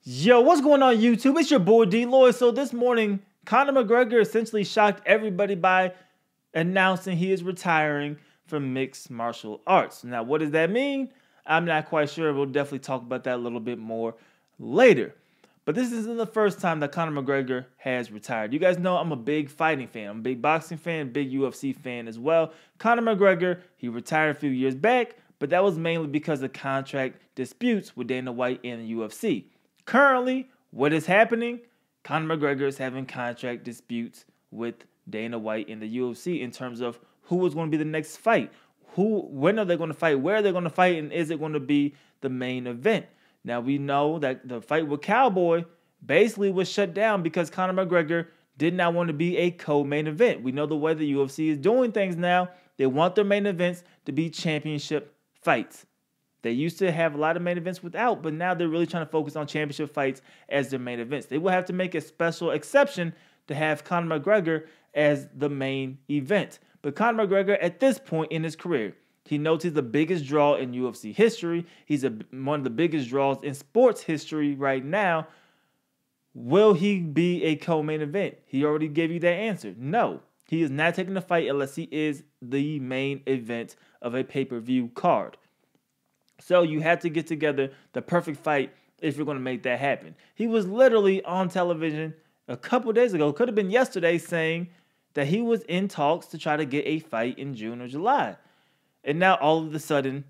Yo, what's going on YouTube? It's your boy DLloyd. So this morning, Conor McGregor essentially shocked everybody by announcing he is retiring from mixed martial arts. Now, what does that mean? I'm not quite sure. We'll definitely talk about that a little bit more later. But this isn't the first time that Conor McGregor has retired. You guys know I'm a big fighting fan. I'm a big boxing fan, big UFC fan as well. Conor McGregor, he retired a few years back, but that was mainly because of contract disputes with Dana White and the UFC. Currently, what is happening? Conor McGregor is having contract disputes with Dana White and the UFC in terms of who is going to be the next fight. When are they going to fight? Where are they going to fight? And is it going to be the main event? Now, we know that the fight with Cowboy basically was shut down because Conor McGregor did not want to be a co-main event. We know the way the UFC is doing things now. They want their main events to be championship fights. They used to have a lot of main events without, but now they're really trying to focus on championship fights as their main events. They will have to make a special exception to have Conor McGregor as the main event. But Conor McGregor, at this point in his career, he knows he's the biggest draw in UFC history. He's one of the biggest draws in sports history right now. Will he be a co-main event? He already gave you that answer. No, he is not taking the fight unless he is the main event of a pay-per-view card. So you have to get together the perfect fight if you're going to make that happen. He was literally on television a couple days ago, could have been yesterday, saying that he was in talks to try to get a fight in June or July. And now all of a sudden,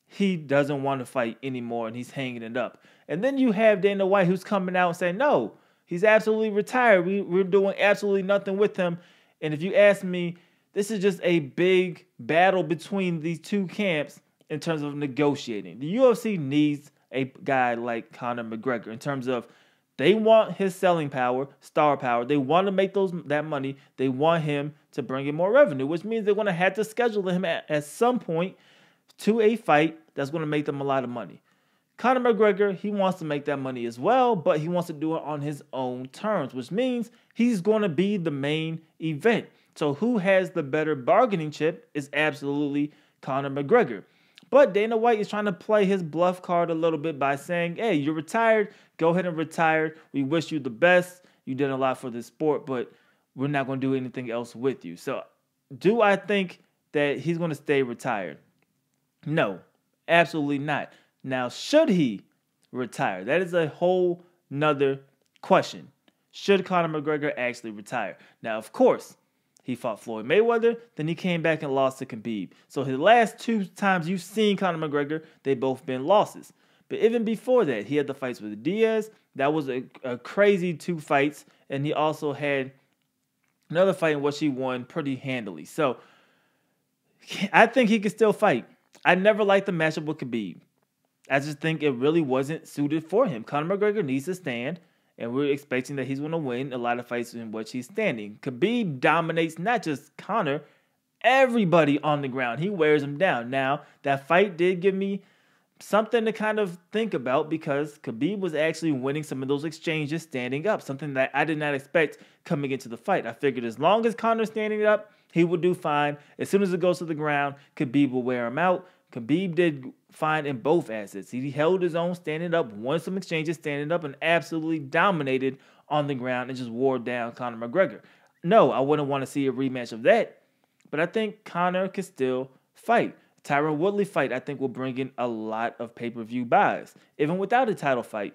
he doesn't want to fight anymore and he's hanging it up. And then you have Dana White who's coming out and saying, no, he's absolutely retired. We're doing absolutely nothing with him. And if you ask me, this is just a big battle between these two camps in terms of negotiating. The UFC needs a guy like Conor McGregor in terms of they want his selling power, star power. They want to make that money. They want him to bring in more revenue, which means they're going to have to schedule him at some point to a fight that's going to make them a lot of money. Conor McGregor, he wants to make that money as well, but he wants to do it on his own terms, which means he's going to be the main event. So who has the better bargaining chip is absolutely Conor McGregor. But Dana White is trying to play his bluff card a little bit by saying, hey, you're retired. Go ahead and retire. We wish you the best. You did a lot for the sport, but we're not going to do anything else with you. So do I think that he's going to stay retired? No, absolutely not. Now, should he retire? That is a whole nother question. Should Conor McGregor actually retire? Now, of course, he fought Floyd Mayweather, then he came back and lost to Khabib. So his last two times you've seen Conor McGregor, they both been losses. But even before that, he had the fights with Diaz. That was a crazy 2 fights. And he also had another fight in which he won pretty handily. So I think he could still fight. I never liked the matchup with Khabib. I just think it really wasn't suited for him. Conor McGregor needs to stand. And we're expecting that he's going to win a lot of fights in which he's standing. Khabib dominates not just Conor, everybody on the ground. He wears him down. Now, that fight did give me something to kind of think about because Khabib was actually winning some of those exchanges standing up, something that I did not expect coming into the fight. I figured as long as Conor's standing up, he would do fine. As soon as it goes to the ground, Khabib will wear him out. Khabib did fine in both assets. He held his own standing up, won some exchanges standing up, and absolutely dominated on the ground and just wore down Conor McGregor. No, I wouldn't want to see a rematch of that, but I think Conor can still fight. Tyron Woodley fight, I think, will bring in a lot of pay-per-view buys. Even without a title fight,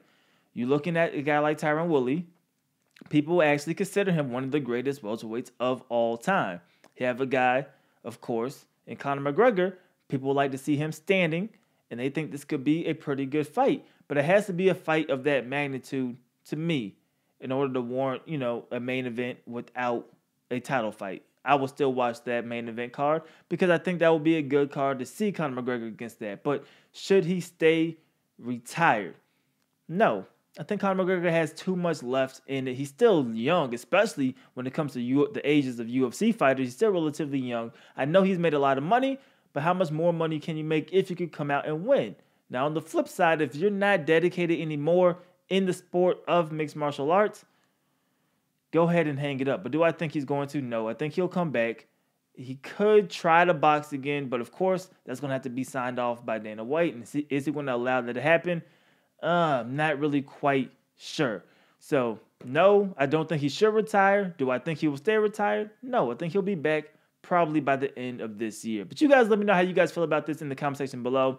you're looking at a guy like Tyron Woodley, people actually consider him one of the greatest welterweights of all time. You have a guy, of course, in Conor McGregor. People would like to see him standing, and they think this could be a pretty good fight. But it has to be a fight of that magnitude to me in order to warrant, a main event without a title fight. I will still watch that main event card because I think that would be a good card to see Conor McGregor against that. But should he stay retired? No. I think Conor McGregor has too much left in it. He's still young, especially when it comes to the ages of UFC fighters. He's still relatively young. I know he's made a lot of money, but how much more money can you make if you could come out and win? Now, on the flip side, if you're not dedicated anymore in the sport of mixed martial arts, go ahead and hang it up. But do I think he's going to? No. I think he'll come back. He could try to box again, but of course, that's going to have to be signed off by Dana White. And is he going to allow that to happen? I'm not really quite Sure. So, no, I don't think he should retire. Do I think he will stay retired? No, I think he'll be back probably by the end of this year. But you guys let me know how you guys feel about this in the comment section below.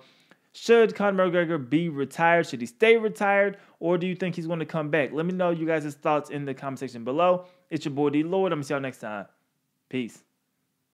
Should Conor McGregor be retired? Should he stay retired? Or do you think he's going to come back? Let me know you guys' thoughts in the comment section below. It's your boy D Lloyd. I'm going to see y'all next time. Peace.